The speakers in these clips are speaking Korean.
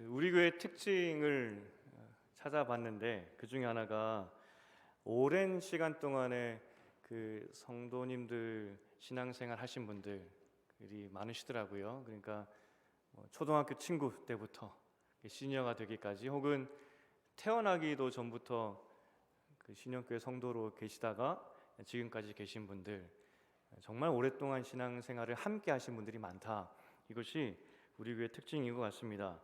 우리 교회 특징을 찾아봤는데 그 중에 하나가 오랜 시간 동안에 그 성도님들 신앙생활 하신 분들이 많으시더라고요. 그러니까 초등학교 친구 때부터 시니어가 되기까지, 혹은 태어나기도 전부터 그 신영교회 성도로 계시다가 지금까지 계신 분들, 정말 오랫동안 신앙생활을 함께 하신 분들이 많다. 이것이 우리 교회 특징인 것 같습니다.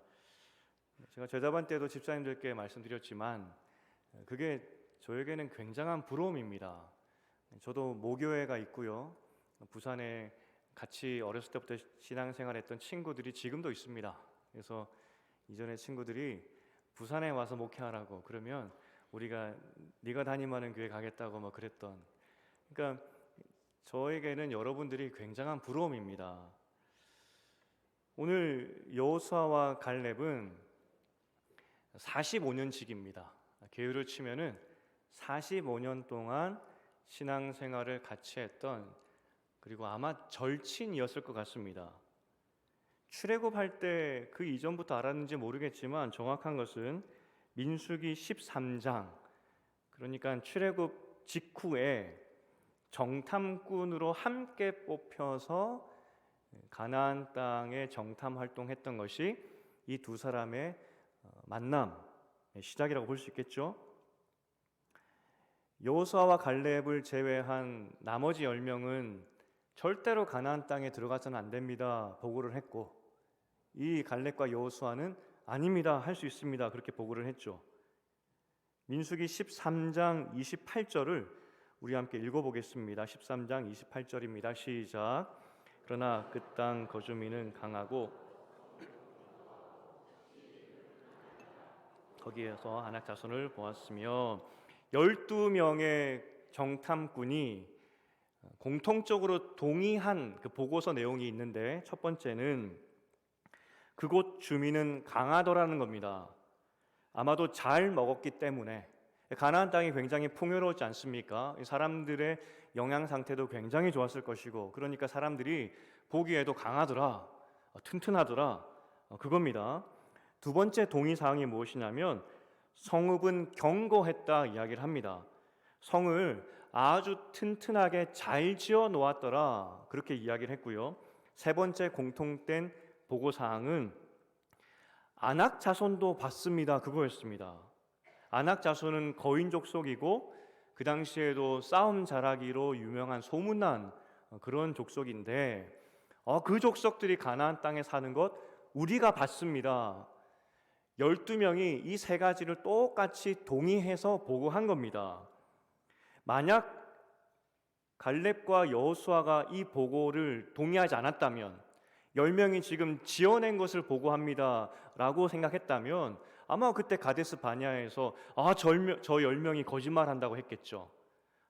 제가 제자반 때도 집사님들께 말씀드렸지만 그게 저에게는 굉장한 부러움입니다. 저도 모교회가 있고요, 부산에 같이 어렸을 때부터 신앙생활했던 친구들이 지금도 있습니다. 그래서 이전에 친구들이 부산에 와서 목회하라고 그러면 우리가 네가 담임하는 교회 가겠다고 그랬던, 그러니까 저에게는 여러분들이 굉장한 부러움입니다. 오늘 여호수아와 갈렙은 45년직입니다. 계율을 치면은 45년 동안 신앙생활을 같이 했던, 그리고 아마 절친이었을 것 같습니다. 출애굽할 때 그 이전부터 알았는지 모르겠지만 정확한 것은 민수기 13장, 그러니까 출애굽 직후에 정탐꾼으로 함께 뽑혀서 가나안 땅에 정탐 활동했던 것이 이 두 사람의 만남의 시작이라고 볼 수 있겠죠. 여호수아와 갈렙을 제외한 나머지 10명은 절대로 가나안 땅에 들어가서는 안 됩니다 보고를 했고, 이 갈렙과 여호수아는 아닙니다, 할 수 있습니다, 그렇게 보고를 했죠. 민수기 13장 28절을 우리 함께 읽어보겠습니다. 13장 28절입니다. 시작. 그러나 그 땅 거주민은 강하고 거기에서 아낙 자손을 보았으며, 12명의 정탐꾼이 공통적으로 동의한 그 보고서 내용이 있는데, 첫 번째는 그곳 주민은 강하더라는 겁니다. 아마도 잘 먹었기 때문에. 가나안 땅이 굉장히 풍요로웠지 않습니까? 사람들의 영양 상태도 굉장히 좋았을 것이고, 그러니까 사람들이 보기에도 강하더라, 튼튼하더라, 그겁니다. 두 번째 동의사항이 무엇이냐면 성읍은 견고했다 이야기를 합니다. 성을 아주 튼튼하게 잘 지어 놓았더라, 그렇게 이야기를 했고요. 세 번째 공통된 보고사항은 아낙 자손도 봤습니다, 그거였습니다. 아낙 자손은 거인 족속이고 그 당시에도 싸움 잘하기로 유명한 소문난 그런 족속인데, 그 족속들이 가나안 땅에 사는 것 우리가 봤습니다. 12명이 이 세 가지를 똑같이 동의해서 보고한 겁니다. 만약 갈렙과 여호수아가 이 보고를 동의하지 않았다면, 10명이 지금 지어낸 것을 보고합니다 라고 생각했다면 아마 그때 가데스 바냐에서 저 10명이 거짓말한다고 했겠죠.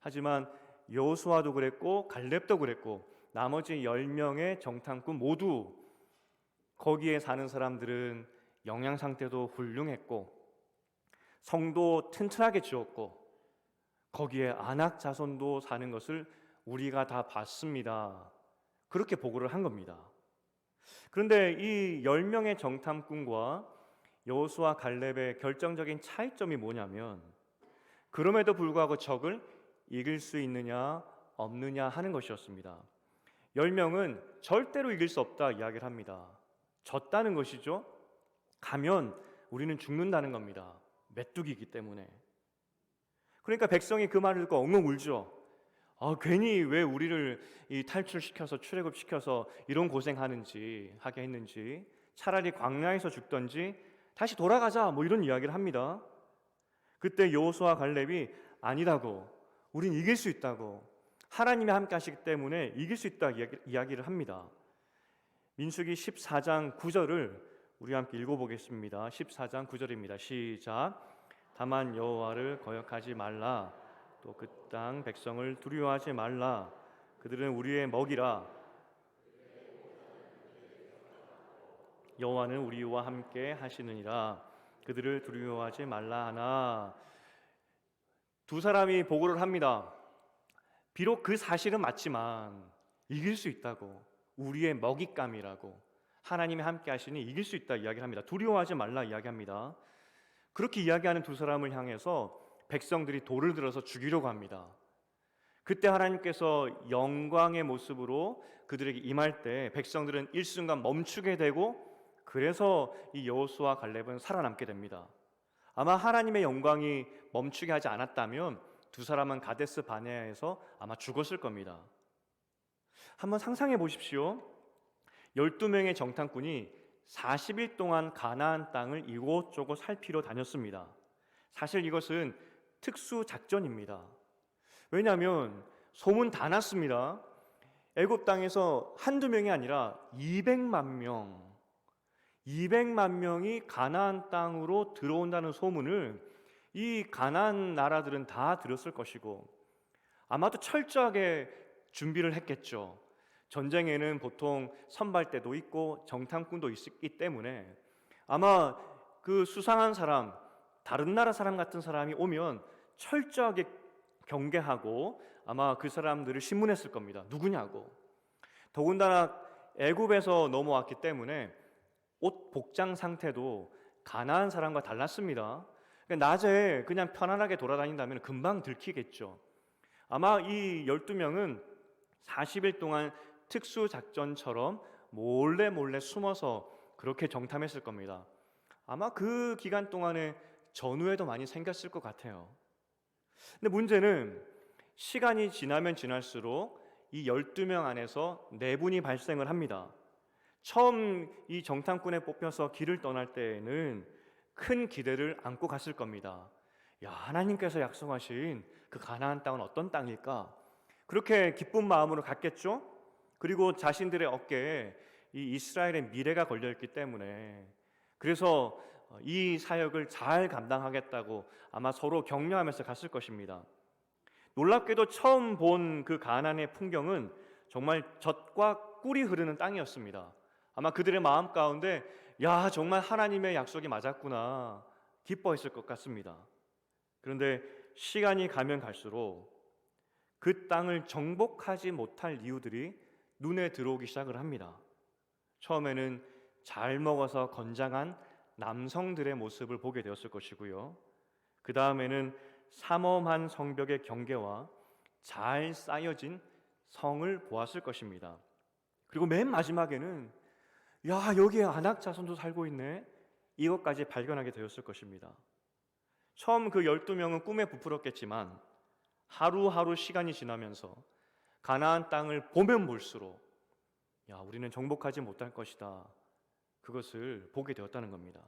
하지만 여호수아도 그랬고 갈렙도 그랬고 나머지 10명의 정탐꾼 모두 거기에 사는 사람들은 영양 상태도 훌륭했고 성도 튼튼하게 지었고 거기에 아낙 자손도 사는 것을 우리가 다 봤습니다, 그렇게 보고를 한 겁니다. 그런데 이 10명의 정탐꾼과 여호수아 갈렙의 결정적인 차이점이 뭐냐면, 그럼에도 불구하고 적을 이길 수 있느냐 없느냐 하는 것이었습니다. 10명은 절대로 이길 수 없다 이야기를 합니다. 졌다는 것이죠. 가면 우리는 죽는다는 겁니다. 메뚜기이기 때문에. 그러니까 백성이 그 말을 듣고 엉엉 울죠. 괜히 왜 우리를 탈출시켜서 출애굽시켜서 이런 고생하는지 하게 했는지, 차라리 광야에서 죽던지 다시 돌아가자, 이런 이야기를 합니다. 그때 여호수아 갈렙이 아니라고, 우린 이길 수 있다고, 하나님이 함께 하시기 때문에 이길 수 있다 이야기를 합니다. 민수기 14장 9절을 우리 함께 읽어보겠습니다. 14장 9절입니다. 시작. 다만 여호와를 거역하지 말라. 또 그 땅 백성을 두려워하지 말라. 그들은 우리의 먹이라. 여호와는 우리와 함께 하시느니라. 그들을 두려워하지 말라 하나. 두 사람이 보고를 합니다. 비록 그 사실은 맞지만 이길 수 있다고, 우리의 먹잇감이라고, 하나님이 함께 하시니 이길 수 있다 이야기를 합니다. 두려워하지 말라 이야기합니다. 그렇게 이야기하는 두 사람을 향해서 백성들이 돌을 들어서 죽이려고 합니다. 그때 하나님께서 영광의 모습으로 그들에게 임할 때 백성들은 일순간 멈추게 되고, 그래서 이 여호수아 갈렙은 살아남게 됩니다. 아마 하나님의 영광이 멈추게 하지 않았다면 두 사람은 가데스 바네아에서 아마 죽었을 겁니다. 한번 상상해 보십시오. 12명의 정탐꾼이 40일 동안 가나안 땅을 이곳저곳 살피러 다녔습니다. 사실 이것은 특수 작전입니다. 왜냐하면 소문 다 났습니다. 애굽 땅에서 한두 명이 아니라 200만 명이 가나안 땅으로 들어온다는 소문을 이 가나안 나라들은 다 들었을 것이고, 아마도 철저하게 준비를 했겠죠. 전쟁에는 보통 선발대도 있고 정탐꾼도 있기 때문에 아마 그 수상한 사람, 다른 나라 사람 같은 사람이 오면 철저하게 경계하고 아마 그 사람들을 신문했을 겁니다. 누구냐고. 더군다나 애굽에서 넘어왔기 때문에 옷 복장 상태도 가나안 사람과 달랐습니다. 낮에 그냥 편안하게 돌아다닌다면 금방 들키겠죠. 아마 이 12명은 40일 동안 특수작전처럼 몰래 숨어서 그렇게 정탐했을 겁니다. 아마 그 기간 동안에 전우회도 많이 생겼을 것 같아요. 근데 문제는 시간이 지나면 지날수록 이 12명 안에서 내분이 발생을 합니다. 처음 이 정탐꾼에 뽑혀서 길을 떠날 때에는 큰 기대를 안고 갔을 겁니다. 야, 하나님께서 약속하신 그 가나안 땅은 어떤 땅일까? 그렇게 기쁜 마음으로 갔겠죠? 그리고 자신들의 어깨에 이 이스라엘의 미래가 걸려있기 때문에, 그래서 이 사역을 잘 감당하겠다고 아마 서로 격려하면서 갔을 것입니다. 놀랍게도 처음 본 그 가나안의 풍경은 정말 젖과 꿀이 흐르는 땅이었습니다. 아마 그들의 마음 가운데 야, 정말 하나님의 약속이 맞았구나 기뻐했을 것 같습니다. 그런데 시간이 가면 갈수록 그 땅을 정복하지 못할 이유들이 눈에 들어오기 시작을 합니다. 처음에는 잘 먹어서 건장한 남성들의 모습을 보게 되었을 것이고요. 그 다음에는 삼엄한 성벽의 경계와 잘 쌓여진 성을 보았을 것입니다. 그리고 맨 마지막에는 야, 여기에 아낙 자손도 살고 있네, 이것까지 발견하게 되었을 것입니다. 처음 그 12명은 꿈에 부풀었겠지만 하루하루 시간이 지나면서 가나안 땅을 보면 볼수록 야, 우리는 정복하지 못할 것이다, 그것을 보게 되었다는 겁니다.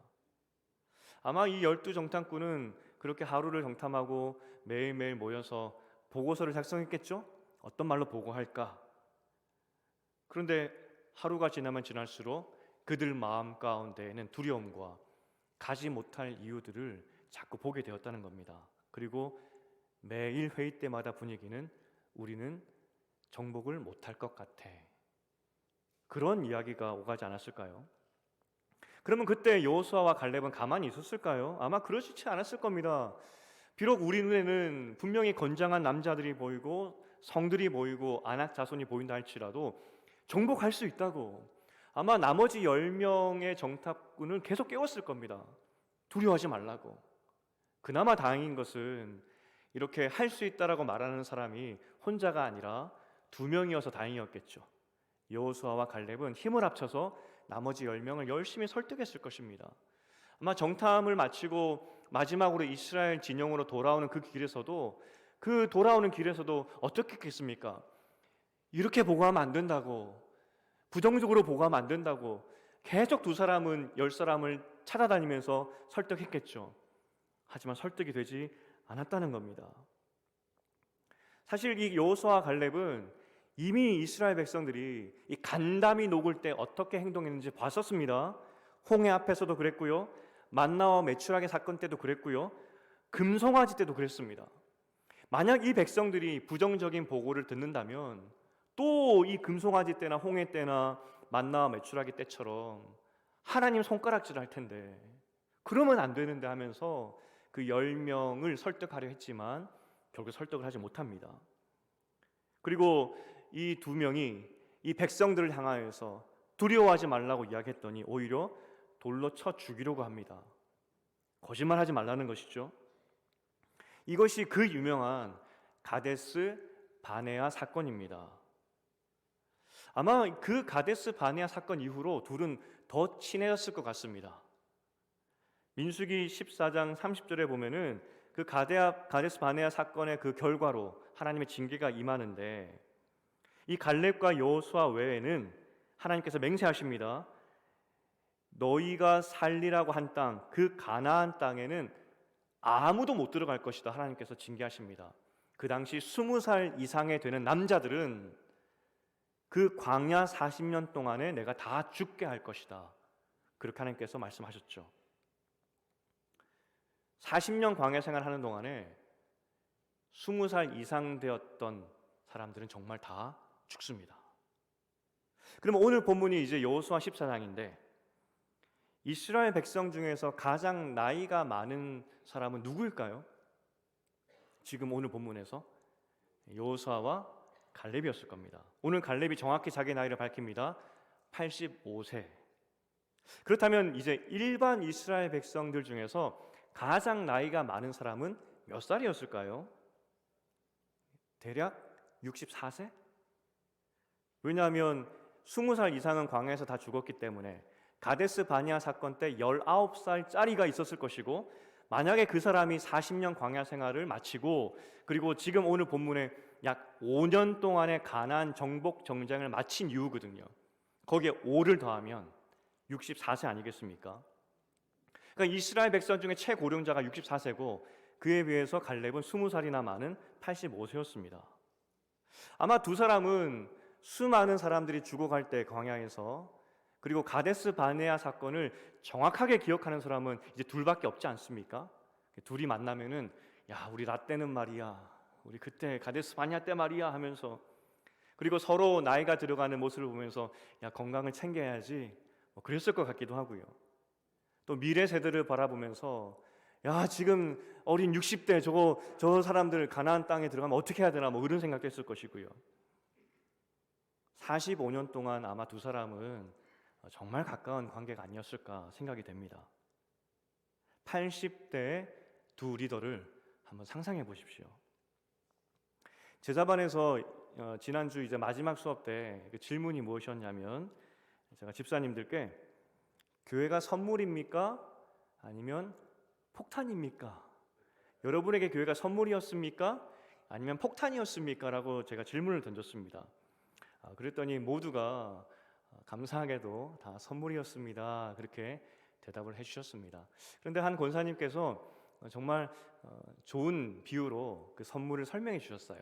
아마 이 12 정탐꾼은 그렇게 하루를 정탐하고 매일매일 모여서 보고서를 작성했겠죠? 어떤 말로 보고할까? 그런데 하루가 지나면 지날수록 그들 마음 가운데에는 두려움과 가지 못할 이유들을 자꾸 보게 되었다는 겁니다. 그리고 매일 회의 때마다 분위기는 우리는 정복을 못할 것 같아, 그런 이야기가 오가지 않았을까요? 그러면 그때 여호수아와 갈렙은 가만히 있었을까요? 아마 그러시지 않았을 겁니다. 비록 우리 눈에는 분명히 건장한 남자들이 보이고 성들이 보이고 아낙 자손이 보인다 할지라도 정복할 수 있다고 아마 나머지 10명의 정탐꾼을 계속 깨웠을 겁니다. 두려워하지 말라고. 그나마 다행인 것은 이렇게 할 수 있다라고 말하는 사람이 혼자가 아니라 2명이어서 다행이었겠죠. 여호수아와 갈렙은 힘을 합쳐서 나머지 10명을 열심히 설득했을 것입니다. 아마 정탐을 마치고 마지막으로 이스라엘 진영으로 돌아오는 그 길에서도, 어떻게 했겠습니까? 이렇게 보고하면 안 된다고, 부정적으로 보고하면 안 된다고 계속 10사람을 찾아다니면서 설득했겠죠. 하지만 설득이 되지 않았다는 겁니다. 사실 이 여호수아와 갈렙은 이미 이스라엘 백성들이 이 간담이 녹을 때 어떻게 행동했는지 봤었습니다. 홍해 앞에서도 그랬고요, 만나와 메추라기 사건 때도 그랬고요, 금송아지 때도 그랬습니다. 만약 이 백성들이 부정적인 보고를 듣는다면 또 이 금송아지 때나 홍해 때나 만나와 메추라기 때처럼 하나님 손가락질을 할 텐데, 그러면 안 되는데 하면서 그 10명을 설득하려 했지만 결국 설득을 하지 못합니다. 그리고 이 2명이 이 백성들을 향하여서 두려워하지 말라고 이야기했더니 오히려 돌로 쳐 죽이려고 합니다. 거짓말하지 말라는 것이죠. 이것이 그 유명한 가데스 바네아 사건입니다. 아마 그 가데스 바네아 사건 이후로 둘은 더 친해졌을 것 같습니다. 민수기 14장 30절에 보면은 그 가데스 바네아 사건의 그 결과로 하나님의 징계가 임하는데, 이 갈렙과 여호수아 외에는 하나님께서 맹세하십니다. 너희가 살리라고 한 땅, 그 가나안 땅에는 아무도 못 들어갈 것이다. 하나님께서 징계하십니다. 그 당시 20살 이상이 되는 남자들은 그 광야 40년 동안에 내가 다 죽게 할 것이다. 그렇게 하나님께서 말씀하셨죠. 40년 광야 생활하는 동안에 20살 이상 되었던 사람들은 정말 다 죽습니다. 그러면 오늘 본문이 이제 여호수아 14장인데 이스라엘 백성 중에서 가장 나이가 많은 사람은 누구일까요? 지금 오늘 본문에서 여호수아와 갈렙이었을 겁니다. 오늘 갈렙이 정확히 자기 나이를 밝힙니다. 85세. 그렇다면 이제 일반 이스라엘 백성들 중에서 가장 나이가 많은 사람은 몇 살이었을까요? 대략 64세? 왜냐하면 20살 이상은 광야에서 다 죽었기 때문에 가데스 바네아 사건 때 19살짜리가 있었을 것이고, 만약에 그 사람이 40년 광야 생활을 마치고 그리고 지금 오늘 본문에 약 5년 동안의 가나안 정복 정장을 마친 이후거든요. 거기에 5를 더하면 64세 아니겠습니까? 그러니까 이스라엘 백성 중에 최고령자가 64세고 그에 비해서 갈렙은 20살이나 많은 85세였습니다. 아마 두 사람은 수많은 사람들이 죽어갈 때 광야에서, 그리고 가데스 바네아 사건을 정확하게 기억하는 사람은 이제 둘밖에 없지 않습니까? 둘이 만나면은 야, 우리 라떼는 말이야, 우리 그때 가데스 바네아 때 말이야 하면서, 그리고 서로 나이가 들어가는 모습을 보면서 야, 건강을 챙겨야지, 그랬을 것 같기도 하고요. 또 미래 세대를 바라보면서 야, 지금 어린 60대 저 사람들 가나안 땅에 들어가면 어떻게 해야 되나, 이런 생각도 했을 것이고요. 45년 동안 아마 두 사람은 정말 가까운 관계가 아니었을까 생각이 됩니다. 80대 두 리더를 한번 상상해 보십시오. 제자반에서 지난주 이제 마지막 수업 때 그 질문이 무엇이었냐면, 제가 집사님들께 교회가 선물입니까? 아니면 폭탄입니까? 여러분에게 교회가 선물이었습니까? 아니면 폭탄이었습니까? 라고 제가 질문을 던졌습니다. 그랬더니 모두가 감사하게도 다 선물이었습니다. 그렇게 대답을 해주셨습니다. 그런데 한 권사님께서 정말 좋은 비유로 그 선물을 설명해 주셨어요.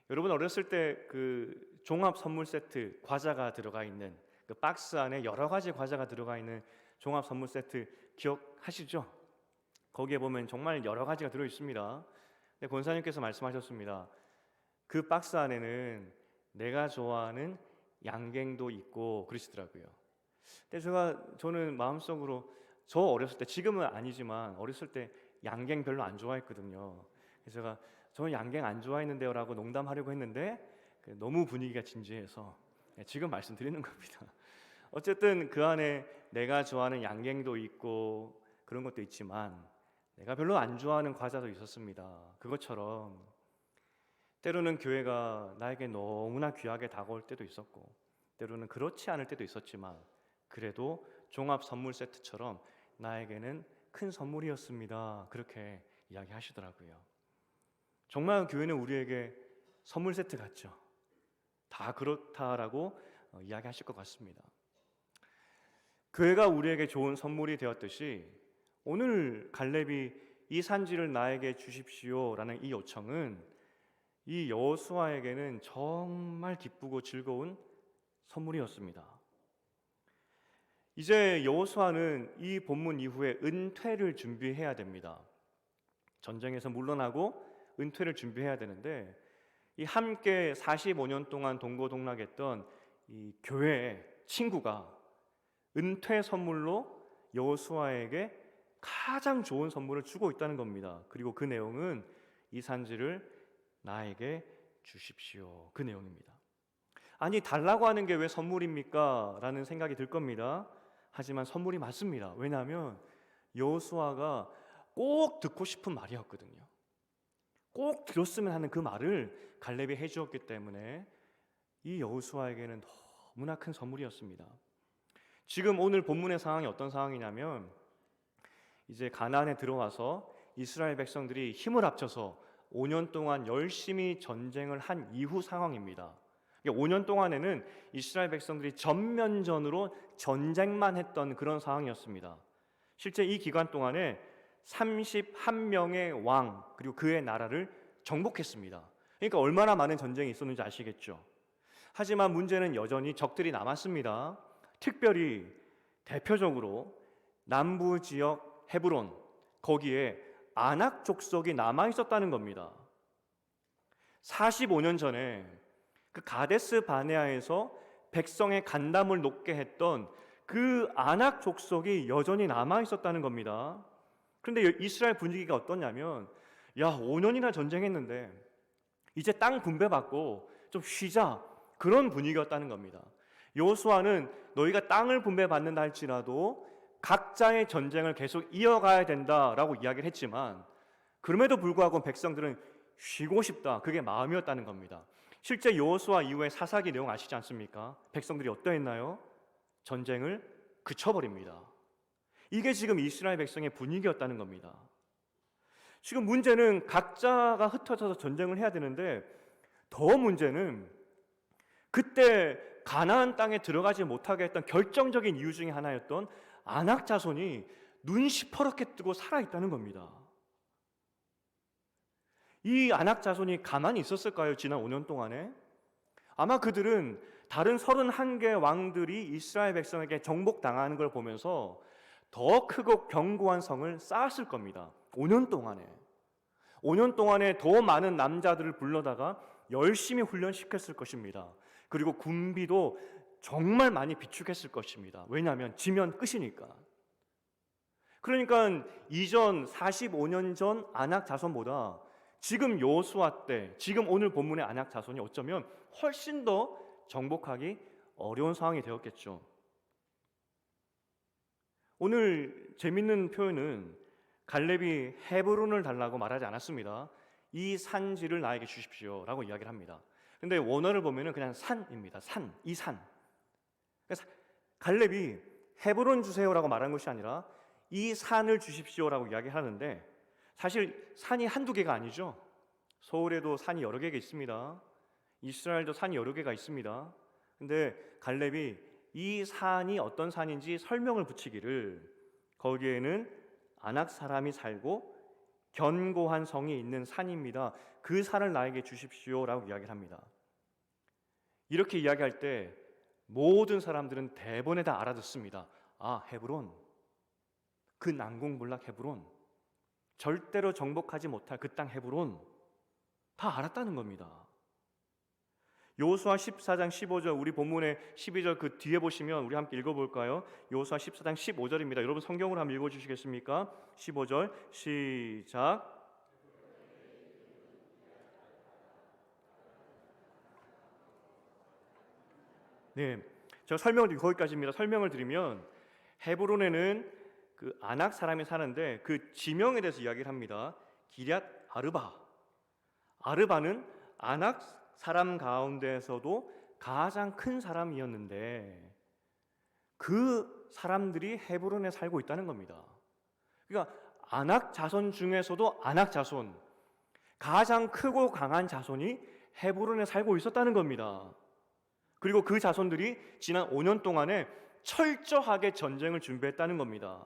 여러분 어렸을 때 그 종합 선물 세트 과자가 들어가 있는 그 박스 안에 여러 가지 과자가 들어가 있는 종합 선물 세트 기억하시죠? 거기에 보면 정말 여러 가지가 들어 있습니다. 근데 권사님께서 말씀하셨습니다. 그 박스 안에는 내가 좋아하는 양갱도 있고 그러시더라고요. 근데 저는 마음속으로 저 어렸을 때, 지금은 아니지만 어렸을 때 양갱 별로 안 좋아했거든요. 그래서 제가 저 양갱 안 좋아했는데요 라고 농담하려고 했는데 너무 분위기가 진지해서 지금 말씀드리는 겁니다. 어쨌든 그 안에 내가 좋아하는 양갱도 있고 그런 것도 있지만 내가 별로 안 좋아하는 과자도 있었습니다. 그것처럼 때로는 교회가 나에게 너무나 귀하게 다가올 때도 있었고 때로는 그렇지 않을 때도 있었지만 그래도 종합 선물 세트처럼 나에게는 큰 선물이었습니다. 그렇게 이야기하시더라고요. 정말 교회는 우리에게 선물 세트 같죠. 다 그렇다라고 이야기하실 것 같습니다. 교회가 우리에게 좋은 선물이 되었듯이 오늘 갈렙이 이 산지를 나에게 주십시오라는 이 요청은 이 여호수아에게는 정말 기쁘고 즐거운 선물이었습니다. 이제 여호수아는 이 본문 이후에 은퇴를 준비해야 됩니다. 전쟁에서 물러나고 은퇴를 준비해야 되는데 이 함께 45년 동안 동고동락했던 이 교회의 친구가 은퇴 선물로 여호수아에게 가장 좋은 선물을 주고 있다는 겁니다. 그리고 그 내용은 이 산지를 나에게 주십시오. 그 내용입니다. 아니 달라고 하는 게 왜 선물입니까? 라는 생각이 들 겁니다. 하지만 선물이 맞습니다. 왜냐하면 여호수아가 꼭 듣고 싶은 말이었거든요. 꼭 들었으면 하는 그 말을 갈렙이 해주었기 때문에 이 여호수아에게는 너무나 큰 선물이었습니다. 지금 오늘 본문의 상황이 어떤 상황이냐면 이제 가나안에 들어와서 이스라엘 백성들이 힘을 합쳐서 5년 동안 열심히 전쟁을 한 이후 상황입니다. 5년 동안에는 이스라엘 백성들이 전면전으로 전쟁만 했던 그런 상황이었습니다. 실제 이 기간 동안에 31명의 왕 그리고 그의 나라를 정복했습니다. 그러니까 얼마나 많은 전쟁이 있었는지 아시겠죠? 하지만 문제는 여전히 적들이 남았습니다. 특별히 대표적으로 남부 지역 헤브론, 거기에 아낙 족속이 남아 있었다는 겁니다. 45년 전에 그 가데스 바네아에서 백성의 간담을 높게 했던 그 아낙 족속이 여전히 남아 있었다는 겁니다. 그런데 이스라엘 분위기가 어떠냐면, 야, 5년이나 전쟁했는데 이제 땅 분배받고 좀 쉬자, 그런 분위기였다는 겁니다. 여호수아는 너희가 땅을 분배받는다 할지라도 각자의 전쟁을 계속 이어가야 된다라고 이야기를 했지만, 그럼에도 불구하고 백성들은 쉬고 싶다, 그게 마음이었다는 겁니다. 실제 여호수아 이후에 사사기 내용 아시지 않습니까? 백성들이 어떠했나요? 전쟁을 그쳐버립니다. 이게 지금 이스라엘 백성의 분위기였다는 겁니다. 지금 문제는 각자가 흩어져서 전쟁을 해야 되는데, 더 문제는 그때 가나안 땅에 들어가지 못하게 했던 결정적인 이유 중에 하나였던 아낙 자손이 눈 시퍼렇게 뜨고 살아있다는 겁니다. 이 아낙 자손이 가만히 있었을까요? 지난 5년 동안에? 아마 그들은 다른 31개 왕들이 이스라엘 백성에게 정복당하는 걸 보면서 더 크고 견고한 성을 쌓았을 겁니다. 5년 동안에 더 많은 남자들을 불러다가 열심히 훈련시켰을 것입니다. 그리고 군비도 정말 많이 비축했을 것입니다. 왜냐하면 지면 끝이니까. 그러니까 이전 45년 전 아낙 자손보다 지금 여호수아 때, 지금 오늘 본문의 아낙 자손이 어쩌면 훨씬 더 정복하기 어려운 상황이 되었겠죠. 오늘 재밌는 표현은 갈렙이 헤브론을 달라고 말하지 않았습니다. 이 산지를 나에게 주십시오 라고 이야기를 합니다. 근데 원어를 보면은 그냥 산입니다. 산, 이 산. 그래서 갈렙이 헤브론 주세요라고 말한 것이 아니라 이 산을 주십시오라고 이야기하는데, 사실 산이 한두 개가 아니죠. 서울에도 산이 여러 개가 있습니다. 이스라엘도 산이 여러 개가 있습니다. 근데 갈렙이 이 산이 어떤 산인지 설명을 붙이기를, 거기에는 아낙 사람이 살고 견고한 성이 있는 산입니다. 그 산을 나에게 주십시오라고 이야기를 합니다. 이렇게 이야기할 때 모든 사람들은 대번에 다 알아듣습니다. 아, 헤브론, 그 난공불락 헤브론, 절대로 정복하지 못할 그 땅 헤브론, 다 알았다는 겁니다. 여호수아 14장 15절, 우리 본문의 12절 그 뒤에 보시면 우리 함께 읽어볼까요? 여호수아 14장 15절입니다. 여러분 성경으로 한번 읽어주시겠습니까? 15절 시작. 네, 제가 설명을 거기까지입니다. 설명을 드리면 헤브론에는 그 아낙 사람이 사는데 그 지명에 대해서 이야기를 합니다. 기럇 아르바. 아르바는 아낙 사람 가운데에서도 가장 큰 사람이었는데 그 사람들이 헤브론에 살고 있다는 겁니다. 그러니까 아낙 자손 중에서도 아낙 자손, 가장 크고 강한 자손이 헤브론에 살고 있었다는 겁니다. 그리고 그 자손들이 지난 5년 동안에 철저하게 전쟁을 준비했다는 겁니다.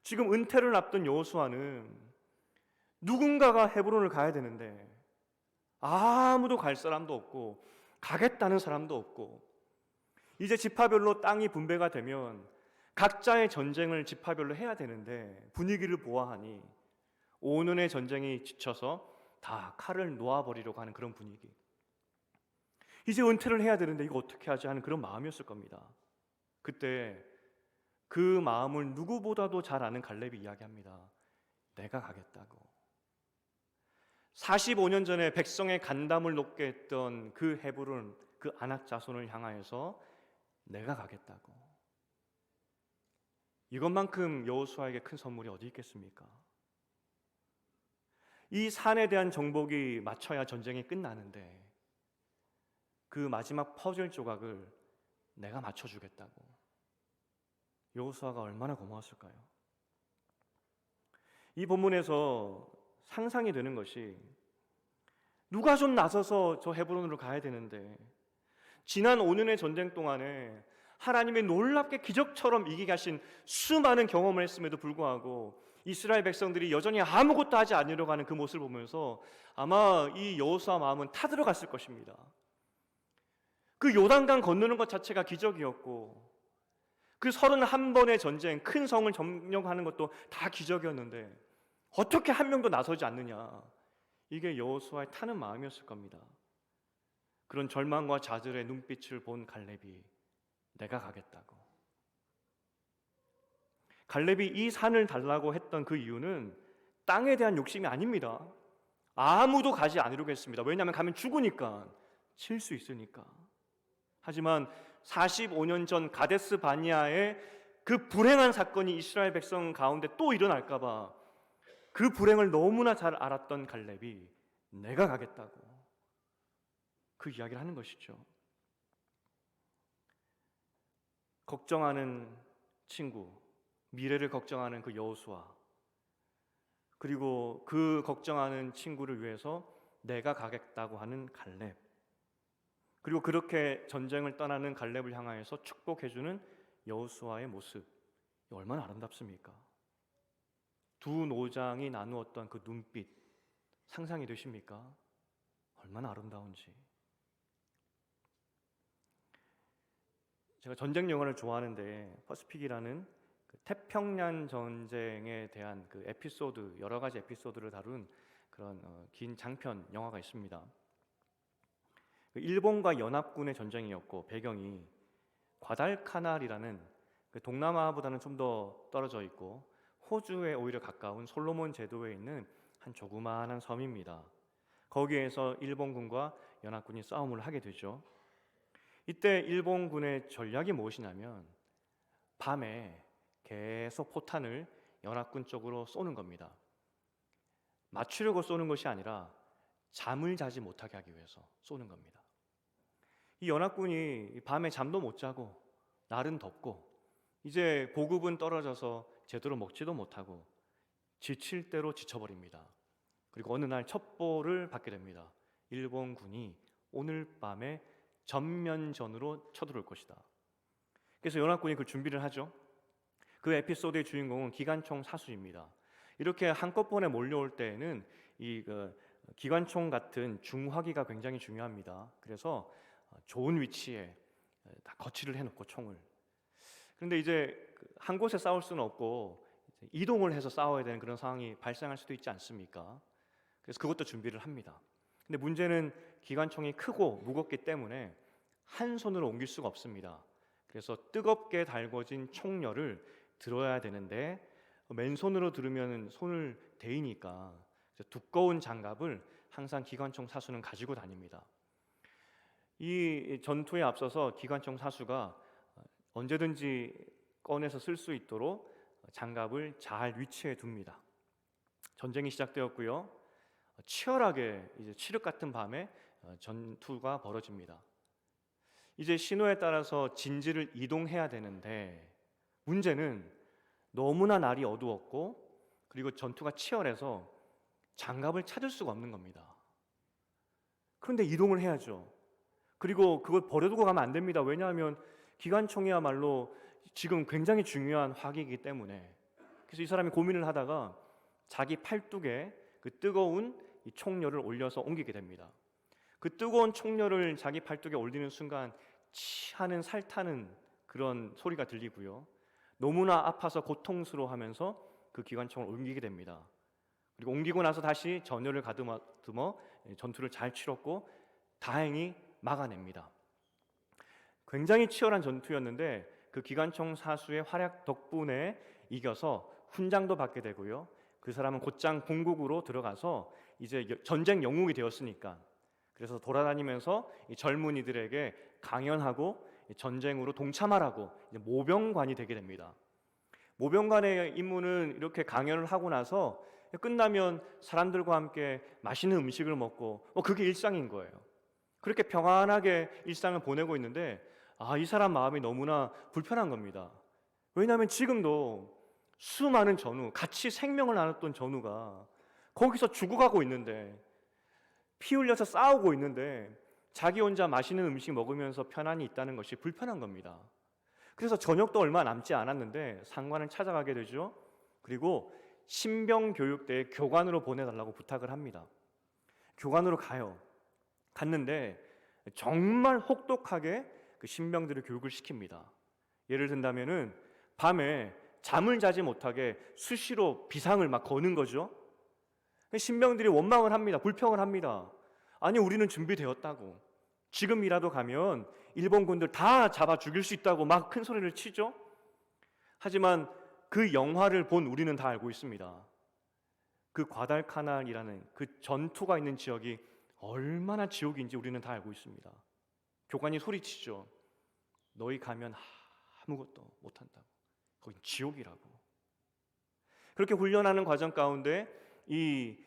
지금 은퇴를 앞둔 여호수아는 누군가가 헤브론을 가야 되는데 아무도 갈 사람도 없고 가겠다는 사람도 없고, 이제 지파별로 땅이 분배가 되면 각자의 전쟁을 지파별로 해야 되는데 분위기를 보아하니 5년의 전쟁이 지쳐서 다 칼을 놓아버리려고 하는 그런 분위기. 이제 은퇴를 해야 되는데 이거 어떻게 하지 하는 그런 마음이었을 겁니다. 그때 그 마음을 누구보다도 잘 아는 갈렙이 이야기합니다. 내가 가겠다고. 45년 전에 백성의 간담을 높게 했던 그 헤브론, 그 아낙 자손을 향하여서 내가 가겠다고. 이것만큼 여호수아에게 큰 선물이 어디 있겠습니까? 이 산에 대한 정복이 맞춰야 전쟁이 끝나는데 그 마지막 퍼즐 조각을 내가 맞춰주겠다고. 여호수아가 얼마나 고마웠을까요? 이 본문에서 상상이 되는 것이, 누가 좀 나서서 저 헤브론으로 가야 되는데 지난 5년의 전쟁 동안에 하나님의 놀랍게 기적처럼 이기게 하신 수많은 경험을 했음에도 불구하고 이스라엘 백성들이 여전히 아무것도 하지 않으려고 하는 그 모습을 보면서 아마 이 여호수아 마음은 타들어갔을 것입니다. 그 요단강 건너는 것 자체가 기적이었고, 그 31번의 전쟁, 큰 성을 점령하는 것도 다 기적이었는데 어떻게 한 명도 나서지 않느냐, 이게 여호수아의 타는 마음이었을 겁니다. 그런 절망과 좌절의 눈빛을 본 갈렙이 내가 가겠다고. 갈렙이 이 산을 달라고 했던 그 이유는 땅에 대한 욕심이 아닙니다. 아무도 가지 않으려고 했습니다. 왜냐하면 가면 죽으니까, 칠 수 있으니까. 하지만 45년 전 가데스 바니아의 그 불행한 사건이 이스라엘 백성 가운데 또 일어날까 봐 그 불행을 너무나 잘 알았던 갈렙이 내가 가겠다고 그 이야기를 하는 것이죠. 걱정하는 친구, 미래를 걱정하는 그 여호수아, 그리고 그 걱정하는 친구를 위해서 내가 가겠다고 하는 갈렙, 그리고 그렇게 전쟁을 떠나는 갈렙을 향하여서 축복해주는 여호수아의 모습, 얼마나 아름답습니까? 두 노장이 나누었던 그 눈빛 상상이 되십니까? 얼마나 아름다운지. 제가 전쟁 영화를 좋아하는데 퍼시픽이라는 그 태평양 전쟁에 대한 그 에피소드, 여러 가지 에피소드를 다룬 그런 긴 장편 영화가 있습니다. 일본과 연합군의 전쟁이었고 배경이 과달카날이라는 그 동남아보다는 좀 더 떨어져 있고 호주에 오히려 가까운 솔로몬 제도에 있는 한 조그마한 섬입니다. 거기에서 일본군과 연합군이 싸움을 하게 되죠. 이때 일본군의 전략이 무엇이냐면 밤에 계속 포탄을 연합군 쪽으로 쏘는 겁니다. 맞추려고 쏘는 것이 아니라 잠을 자지 못하게 하기 위해서 쏘는 겁니다. 이 연합군이 밤에 잠도 못 자고 날은 덥고 이제 보급은 떨어져서 제대로 먹지도 못하고 지칠 대로 지쳐버립니다. 그리고 어느 날 첩보를 받게 됩니다. 일본군이 오늘 밤에 전면전으로 쳐들어올 것이다. 그래서 연합군이 그 준비를 하죠. 그 에피소드의 주인공은 기관총 사수입니다. 이렇게 한꺼번에 몰려올 때에는 이 기관총 같은 중화기가 굉장히 중요합니다. 그래서 좋은 위치에 다 거치를 해놓고 총을. 그런데 이제 한 곳에 싸울 수는 없고 이동을 해서 싸워야 되는 그런 상황이 발생할 수도 있지 않습니까? 그래서 그것도 준비를 합니다. 근데 문제는 기관총이 크고 무겁기 때문에 한 손으로 옮길 수가 없습니다. 그래서 뜨겁게 달궈진 총열을 들어야 되는데 맨손으로 들으면 손을 데이니까 두꺼운 장갑을 항상 기관총 사수는 가지고 다닙니다. 이 전투에 앞서서 기관총 사수가 언제든지 꺼내서 쓸 수 있도록 장갑을 잘 위치해 둡니다. 전쟁이 시작되었고요. 치열하게 이제 칠흑 같은 밤에 전투가 벌어집니다. 이제 신호에 따라서 진지를 이동해야 되는데 문제는 너무나 날이 어두웠고 그리고 전투가 치열해서 장갑을 찾을 수가 없는 겁니다. 그런데 이동을 해야죠. 그리고 그걸 버려두고 가면 안 됩니다. 왜냐하면 기관총이야말로 지금 굉장히 중요한 화기이기 때문에. 그래서 이 사람이 고민을 하다가 자기 팔뚝에 그 뜨거운 이 총열을 올려서 옮기게 됩니다. 그 뜨거운 총열을 자기 팔뚝에 올리는 순간 치 하는 살타는 그런 소리가 들리고요. 너무나 아파서 고통스러워하면서 그 기관총을 옮기게 됩니다. 그리고 옮기고 나서 다시 전열을 가듬어 전투를 잘 치렀고 다행히 막아냅니다. 굉장히 치열한 전투였는데 그 기관총 사수의 활약 덕분에 이겨서 훈장도 받게 되고요. 그 사람은 곧장 본국으로 들어가서 이제 전쟁 영웅이 되었으니까, 그래서 돌아다니면서 이 젊은이들에게 강연하고 전쟁으로 동참하라고 이제 모병관이 되게 됩니다. 모병관의 임무는 이렇게 강연을 하고 나서 끝나면 사람들과 함께 맛있는 음식을 먹고 그게 일상인 거예요. 그렇게 평안하게 일상을 보내고 있는데 이 사람 마음이 너무나 불편한 겁니다. 왜냐하면 지금도 수많은 전우, 같이 생명을 나눴던 전우가 거기서 죽어가고 있는데, 피 흘려서 싸우고 있는데 자기 혼자 맛있는 음식 먹으면서 편안히 있다는 것이 불편한 겁니다. 그래서 저녁도 얼마 남지 않았는데 상관을 찾아가게 되죠. 그리고 신병교육대의 교관으로 보내달라고 부탁을 합니다. 교관으로 가요. 갔는데 정말 혹독하게 그 신병들을 교육을 시킵니다. 예를 든다면은 밤에 잠을 자지 못하게 수시로 비상을 막 거는 거죠. 신병들이 원망을 합니다. 불평을 합니다. 아니, 우리는 준비되었다고, 지금이라도 가면 일본군들 다 잡아 죽일 수 있다고 막 큰 소리를 치죠. 하지만 그 영화를 본 우리는 다 알고 있습니다. 그 과달카날이라는 그 전투가 있는 지역이 얼마나 지옥인지 우리는 다 알고 있습니다. 교관이 소리치죠. 너희 가면 아무것도 못한다고, 거긴 지옥이라고. 그렇게 훈련하는 과정 가운데 이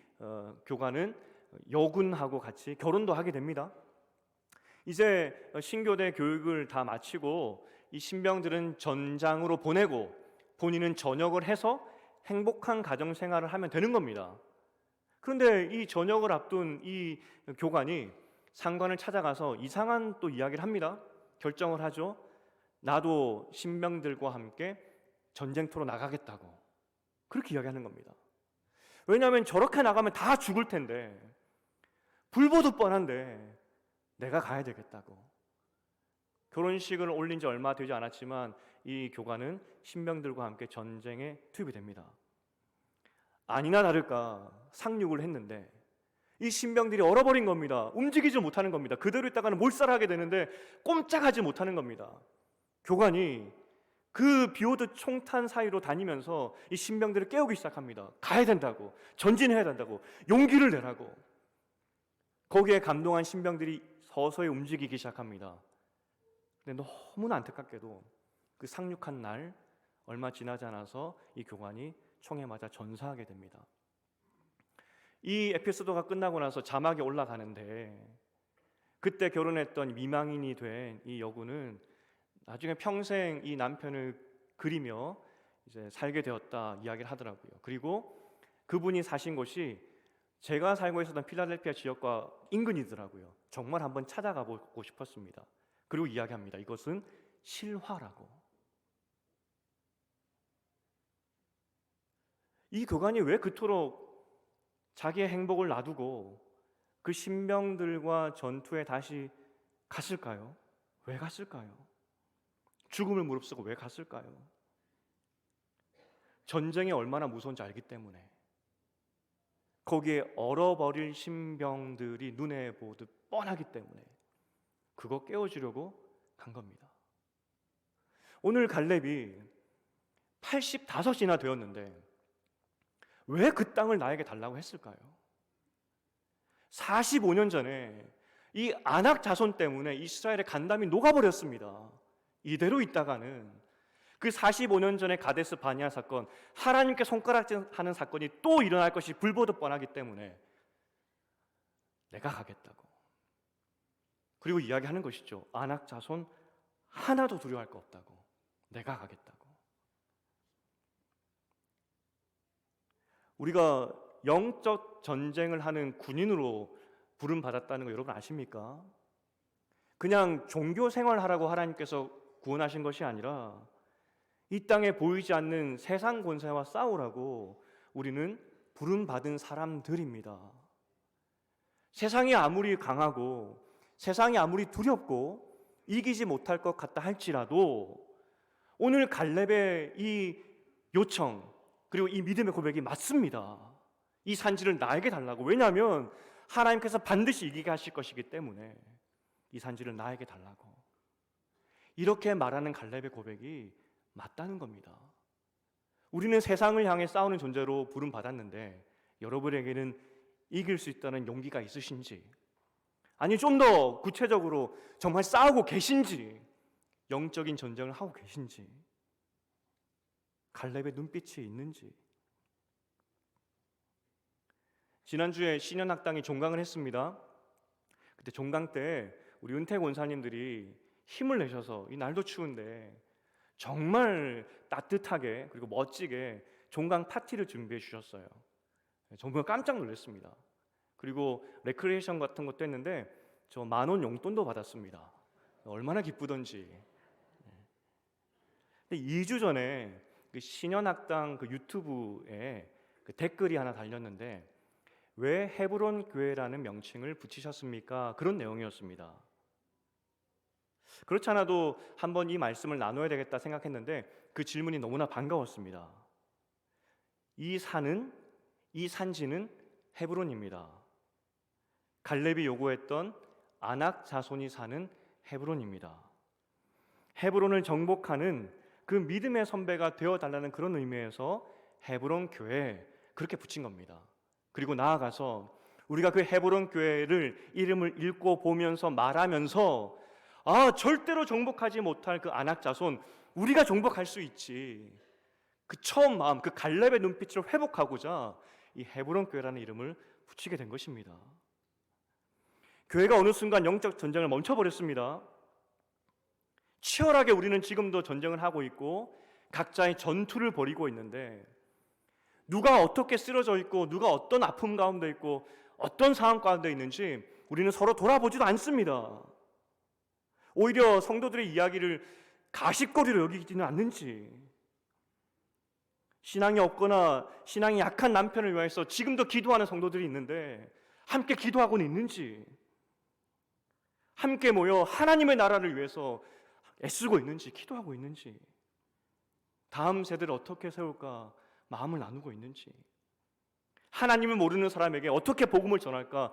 교관은 여군하고 같이 결혼도 하게 됩니다. 이제 신교대 교육을 다 마치고 이 신병들은 전장으로 보내고 본인은 전역을 해서 행복한 가정 생활을 하면 되는 겁니다. 그런데 이 전역을 앞둔 이 교관이 상관을 찾아가서 이상한 또 이야기를 합니다. 결정을 하죠. 나도 신병들과 함께 전쟁터로 나가겠다고, 그렇게 이야기하는 겁니다. 왜냐하면 저렇게 나가면 다 죽을 텐데, 불보듯 뻔한데 내가 가야 되겠다고. 결혼식을 올린 지 얼마 되지 않았지만 이 교관은 신병들과 함께 전쟁에 투입이 됩니다. 아니나 다를까 상륙을 했는데 이 신병들이 얼어버린 겁니다. 움직이지 못하는 겁니다. 그대로 있다가는 몰살하게 되는데 꼼짝하지 못하는 겁니다. 교관이 그 비오듯 총탄 사이로 다니면서 이 신병들을 깨우기 시작합니다. 가야 된다고, 전진해야 된다고, 용기를 내라고. 거기에 감동한 신병들이 서서히 움직이기 시작합니다. 근데 너무나 안타깝게도 그 상륙한 날 얼마 지나지 않아서 이 교관이 총에 맞아 전사하게 됩니다. 이 에피소드가 끝나고 나서 자막이 올라가는데, 그때 결혼했던 미망인이 된 이 여군은 나중에 평생 이 남편을 그리며 이제 살게 되었다 이야기를 하더라고요. 그리고 그분이 사신 곳이 제가 살고 있었던 필라델피아 지역과 인근이더라고요. 정말 한번 찾아가 보고 싶었습니다. 그리고 이야기합니다. 이것은 실화라고. 이 교관이 왜 그토록 자기의 행복을 놔두고 그 신병들과 전투에 다시 갔을까요? 왜 갔을까요? 죽음을 무릅쓰고 왜 갔을까요? 전쟁이 얼마나 무서운지 알기 때문에, 거기에 얼어버릴 신병들이 눈에 보듯 뻔하기 때문에 그거 깨워주려고 간 겁니다. 오늘 갈렙이 85이나 되었는데 왜 그 땅을 나에게 달라고 했을까요? 45년 전에 이 아낙 자손 때문에 이스라엘의 간담이 녹아버렸습니다. 이대로 있다가는 그 45년 전에 가데스 바니아 사건, 하나님께 손가락질하는 사건이 또 일어날 것이 불보듯 뻔하기 때문에 내가 가겠다고. 그리고 이야기하는 것이죠. 아낙 자손 하나도 두려워할 거 없다고, 내가 가겠다고. 우리가 영적 전쟁을 하는 군인으로 부름받았다는 거 여러분 아십니까? 그냥 종교 생활하라고 하나님께서 구원하신 것이 아니라 이 땅에 보이지 않는 세상 권세와 싸우라고 우리는 부름받은 사람들입니다. 세상이 아무리 강하고 세상이 아무리 두렵고 이기지 못할 것 같다 할지라도 오늘 갈렙의 이 요청, 그리고 이 믿음의 고백이 맞습니다. 이 산지를 나에게 달라고. 왜냐하면 하나님께서 반드시 이기게 하실 것이기 때문에 이 산지를 나에게 달라고. 이렇게 말하는 갈렙의 고백이 맞다는 겁니다. 우리는 세상을 향해 싸우는 존재로 부름받았는데 여러분에게는 이길 수 있다는 용기가 있으신지, 아니 좀 더 구체적으로 정말 싸우고 계신지, 영적인 전쟁을 하고 계신지, 갈렙의 눈빛이 있는지. 지난주에 신년학당이 종강을 했습니다. 그때 종강 때 우리 은퇴 권사님들이 힘을 내셔서 이 날도 추운데 정말 따뜻하게 그리고 멋지게 종강 파티를 준비해 주셨어요. 정말 깜짝 놀랐습니다. 그리고 레크리에이션 같은 것도 했는데 저 10,000원 용돈도 받았습니다. 얼마나 기쁘던지. 근데 2주 전에 그 신년학당 그 유튜브에 그 댓글이 하나 달렸는데, 왜 헤브론 교회라는 명칭을 붙이셨습니까? 그런 내용이었습니다. 그렇지 않아도 한번 이 말씀을 나눠야 되겠다 생각했는데 그 질문이 너무나 반가웠습니다. 이 산지는 헤브론입니다. 갈렙이 요구했던 아낙 자손이 사는 헤브론입니다. 헤브론을 정복하는 그 믿음의 선배가 되어달라는 그런 의미에서 헤브론 교회, 그렇게 붙인 겁니다. 그리고 나아가서 우리가 그 헤브론 교회를 이름을 읽고 보면서 말하면서, 절대로 정복하지 못할 그 아낙 자손 우리가 정복할 수 있지, 그 처음 마음, 그 갈렙의 눈빛을 회복하고자 이 헤브론 교회라는 이름을 붙이게 된 것입니다. 교회가 어느 순간 영적 전쟁을 멈춰버렸습니다. 치열하게 우리는 지금도 전쟁을 하고 있고 각자의 전투를 벌이고 있는데, 누가 어떻게 쓰러져 있고 누가 어떤 아픔 가운데 있고 어떤 상황 가운데 있는지 우리는 서로 돌아보지도 않습니다. 오히려 성도들의 이야기를 가십거리로 여기지는 않는지, 신앙이 없거나 신앙이 약한 남편을 위해서 지금도 기도하는 성도들이 있는데 함께 기도하고는 있는지, 함께 모여 하나님의 나라를 위해서 애쓰고 있는지, 기도하고 있는지, 다음 세대를 어떻게 세울까 마음을 나누고 있는지, 하나님을 모르는 사람에게 어떻게 복음을 전할까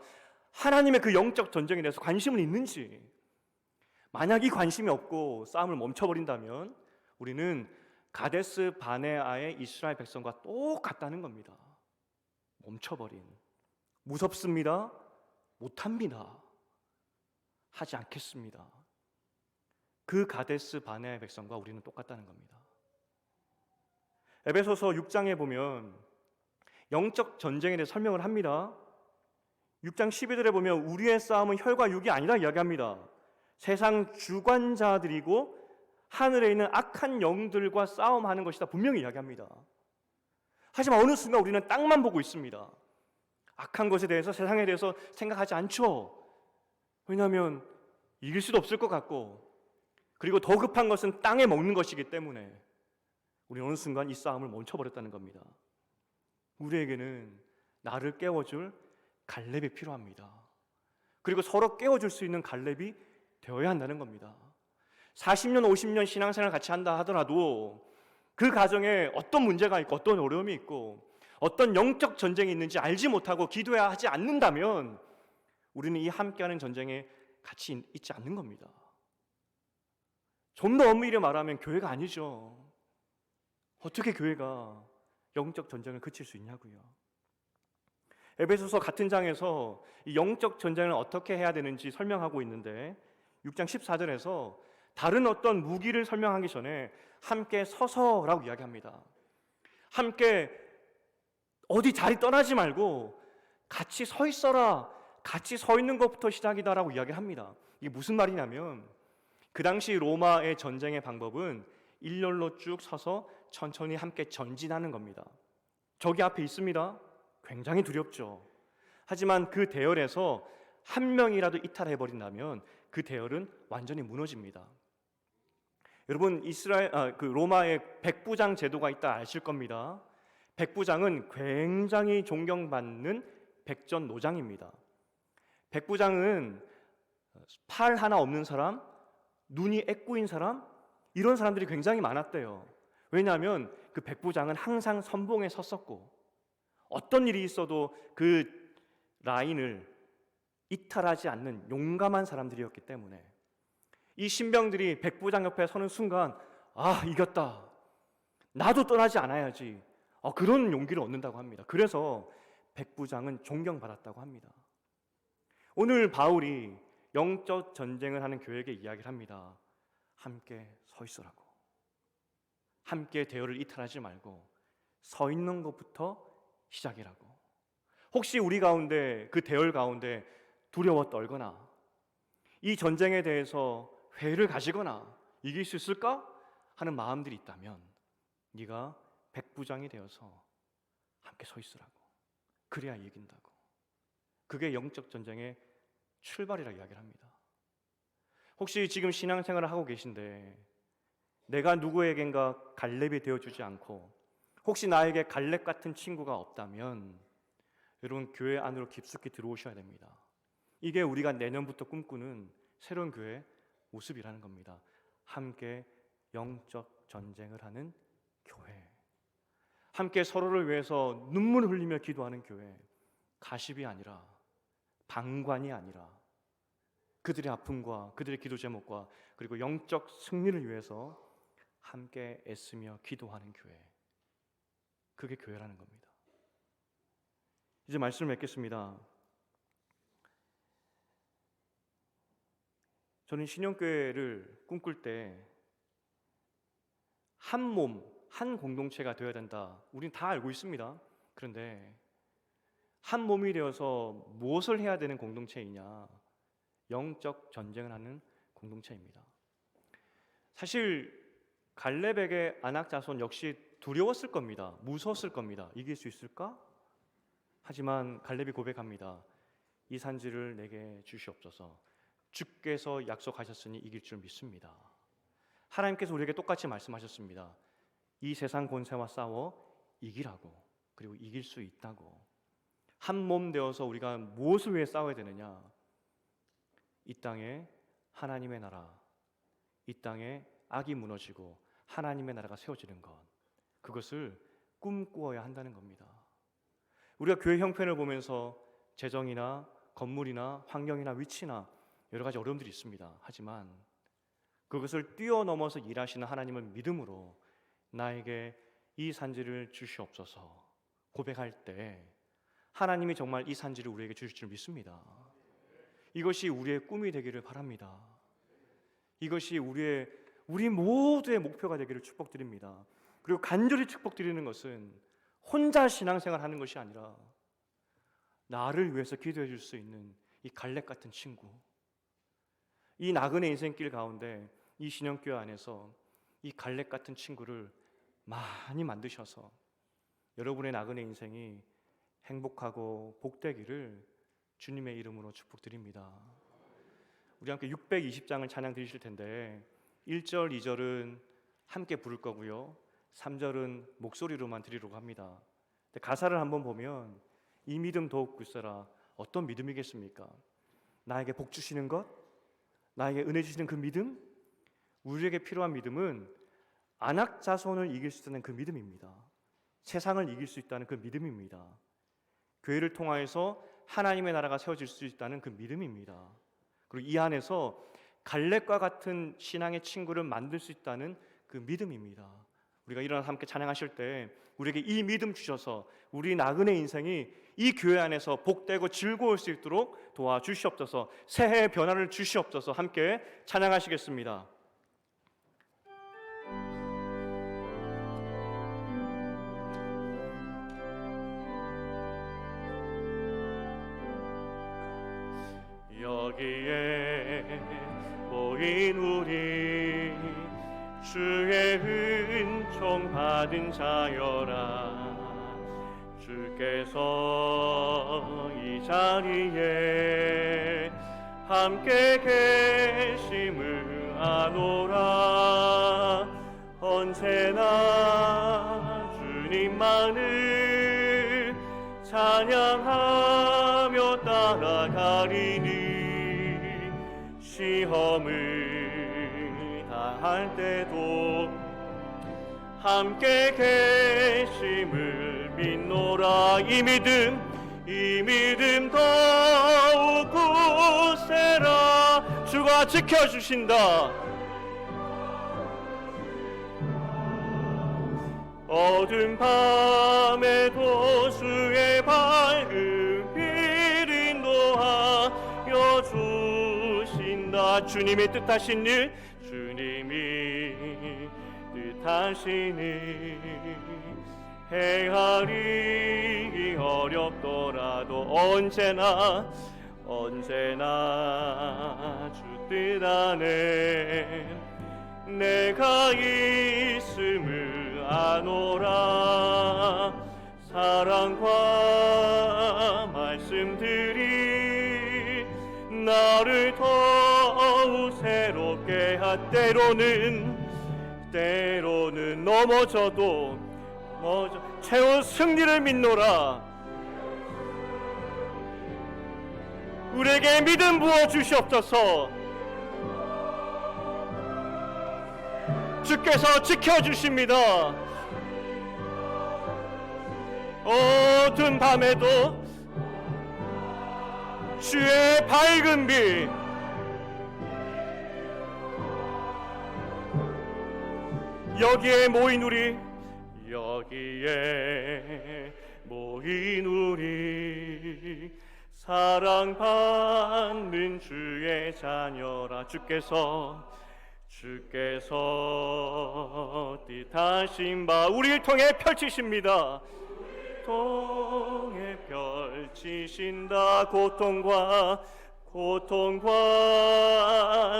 하나님의 그 영적 전쟁에 대해서 관심은 있는지. 만약 이 관심이 없고 싸움을 멈춰버린다면 우리는 가데스 바네아의 이스라엘 백성과 똑같다는 겁니다. 멈춰버린, 무섭습니다, 못합니다, 하지 않겠습니다. 그 가데스 바네아의 백성과 우리는 똑같다는 겁니다. 에베소서 6장에 보면 영적 전쟁에 대해 설명을 합니다. 6장 12절에 보면 우리의 싸움은 혈과 육이 아니라 이야기합니다. 세상 주관자들이고 하늘에 있는 악한 영들과 싸움하는 것이다 분명히 이야기합니다. 하지만 어느 순간 우리는 땅만 보고 있습니다. 악한 것에 대해서, 세상에 대해서 생각하지 않죠. 왜냐하면 이길 수도 없을 것 같고, 그리고 더 급한 것은 땅에 먹는 것이기 때문에 우리는 어느 순간 이 싸움을 멈춰버렸다는 겁니다. 우리에게는 나를 깨워줄 갈렙이 필요합니다. 그리고 서로 깨워줄 수 있는 갈렙이 되어야 한다는 겁니다. 40년, 50년 신앙생활 같이 한다 하더라도 그 가정에 어떤 문제가 있고 어떤 어려움이 있고 어떤 영적 전쟁이 있는지 알지 못하고 기도해야 하지 않는다면 우리는 이 함께하는 전쟁에 같이 있지 않는 겁니다. 좀 더 엄밀히 말하면 교회가 아니죠. 어떻게 교회가 영적 전쟁을 그칠 수 있냐고요. 에베소서 같은 장에서 이 영적 전쟁을 어떻게 해야 되는지 설명하고 있는데 6장 14절에서 다른 어떤 무기를 설명하기 전에 함께 서서라고 이야기합니다. 함께 어디 자리 떠나지 말고 같이 서 있어라, 같이 서 있는 것부터 시작이다라고 이야기합니다. 이게 무슨 말이냐면 그 당시 로마의 전쟁의 방법은 일렬로 쭉 서서 천천히 함께 전진하는 겁니다. 적이 앞에 있습니다. 굉장히 두렵죠. 하지만 그 대열에서 한 명이라도 이탈해버린다면 그 대열은 완전히 무너집니다. 여러분, 로마의 백부장 제도가 있다 아실 겁니다. 백부장은 굉장히 존경받는 백전노장입니다. 백부장은 팔 하나 없는 사람, 눈이 애꾸인 사람, 이런 사람들이 굉장히 많았대요. 왜냐하면 그 백부장은 항상 선봉에 섰었고 어떤 일이 있어도 그 라인을 이탈하지 않는 용감한 사람들이었기 때문에 이 신병들이 백부장 옆에 서는 순간 이겼다, 나도 떠나지 않아야지, 그런 용기를 얻는다고 합니다. 그래서 백부장은 존경받았다고 합니다. 오늘 바울이 영적 전쟁을 하는 교회에게 이야기를 합니다. 함께 서 있으라고. 함께 대열을 이탈하지 말고 서 있는 것부터 시작이라고. 혹시 우리 가운데 그 대열 가운데 두려워 떨거나 이 전쟁에 대해서 회의를 가지거나 이길 수 있을까 하는 마음들이 있다면 네가 백부장이 되어서 함께 서 있으라고. 그래야 이긴다고. 그게 영적 전쟁의 출발이라 이야기를 합니다. 혹시 지금 신앙생활을 하고 계신데 내가 누구에겐가 갈렙이 되어주지 않고 혹시 나에게 갈렙 같은 친구가 없다면 여러분 교회 안으로 깊숙이 들어오셔야 됩니다. 이게 우리가 내년부터 꿈꾸는 새로운 교회 모습이라는 겁니다. 함께 영적 전쟁을 하는 교회, 함께 서로를 위해서 눈물 흘리며 기도하는 교회, 가십이 아니라 방관이 아니라 그들의 아픔과 그들의 기도 제목과 그리고 영적 승리를 위해서 함께 애쓰며 기도하는 교회, 그게 교회라는 겁니다. 이제 말씀을 맺겠습니다. 저는 신영교회를 꿈꿀 때 한 몸, 한 공동체가 되어야 된다. 우린 다 알고 있습니다. 그런데 한 몸이 되어서 무엇을 해야 되는 공동체이냐? 영적 전쟁을 하는 공동체입니다. 사실 갈렙에게 아낙 자손 역시 두려웠을 겁니다. 무서웠을 겁니다. 이길 수 있을까? 하지만 갈렙이 고백합니다. 이 산지를 내게 주시옵소서. 주께서 약속하셨으니 이길 줄 믿습니다. 하나님께서 우리에게 똑같이 말씀하셨습니다. 이 세상 권세와 싸워 이기라고. 그리고 이길 수 있다고. 한 몸 되어서 우리가 무엇을 위해 싸워야 되느냐? 이 땅에 하나님의 나라, 이 땅에 악이 무너지고 하나님의 나라가 세워지는 것, 그것을 꿈꾸어야 한다는 겁니다. 우리가 교회 형편을 보면서 재정이나 건물이나 환경이나 위치나 여러 가지 어려움들이 있습니다. 하지만 그것을 뛰어넘어서 일하시는 하나님을 믿음으로 나에게 이 산지를 주시옵소서 고백할 때 하나님이 정말 이 산지를 우리에게 주실 줄 믿습니다. 이것이 우리의 꿈이 되기를 바랍니다. 이것이 우리 모두의 목표가 되기를 축복드립니다. 그리고 간절히 축복드리는 것은 혼자 신앙생활 하는 것이 아니라 나를 위해서 기도해 줄 수 있는 이 갈렙 같은 친구, 이 나그네 인생길 가운데 이 신영교회 안에서 이 갈렙 같은 친구를 많이 만드셔서 여러분의 나그네 인생이 행복하고 복되기를 주님의 이름으로 축복드립니다. 우리 함께 620장을 찬양 드리실 텐데 1절, 2절은 함께 부를 거고요. 3절은 목소리로만 드리려고 합니다. 근데 가사를 한번 보면 이 믿음 더욱 굳세라. 어떤 믿음이겠습니까? 나에게 복 주시는 것, 나에게 은혜 주시는 그 믿음, 우리에게 필요한 믿음은 아낙 자손을 이길 수 있다는 그 믿음입니다. 세상을 이길 수 있다는 그 믿음입니다. 교회를 통하여서 하나님의 나라가 세워질 수 있다는 그 믿음입니다. 그리고 이 안에서 갈렙과 같은 신앙의 친구를 만들 수 있다는 그 믿음입니다. 우리가 일어나서 함께 찬양하실 때 우리에게 이 믿음 주셔서 우리 나그네 인생이 이 교회 안에서 복되고 즐거울 수 있도록 도와주시옵소서. 새해의 변화를 주시옵소서. 함께 찬양하시겠습니다. 여기에 모인 우리 주의 은총 받은 자여라. 주께서 이 자리에 함께 계심을 아노라. 언제나 주님만을 찬양하며 따라가리니 시험을 다할 때도 함께 계심을 믿노라. 이 믿음 더욱 굳세라. 주가 지켜주신다. 어두운 밤에도 주의 밝은 주님이 뜻하신 일, 주님이 뜻하신 일 행하리. 어렵더라도 언제나 주 뜻 안에 내가 있음을 아노라. 사랑과 말씀들이 나를 더욱 새롭게 때로는 넘어져도 최후 승리를 믿노라. 우리에게 믿음 부어 주시옵소서. 주께서 지켜주십니다. 어두운 밤에도 주의 밝은 빛, 여기에 모인 우리 사랑받는 주의 자녀라. 주께서 뜻하신 바 우리를 통해 펼치십니다. 통해 펼치신다. 고통과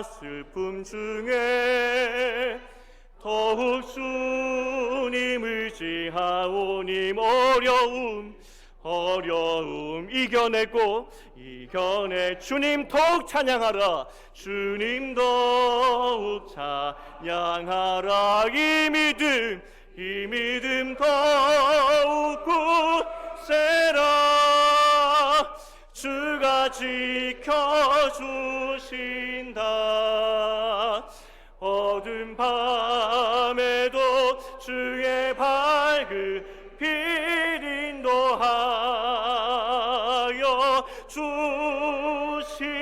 슬픔 중에 더욱 주님을 의지하오니 어려움 이겨내 주님 더욱 찬양하라. 주님 더욱 찬양하라. 이 믿음 더욱 굳세라. 주가 지켜주신다. 어두운 밤에도 주의 밝은 빛 인도하여 주시리라.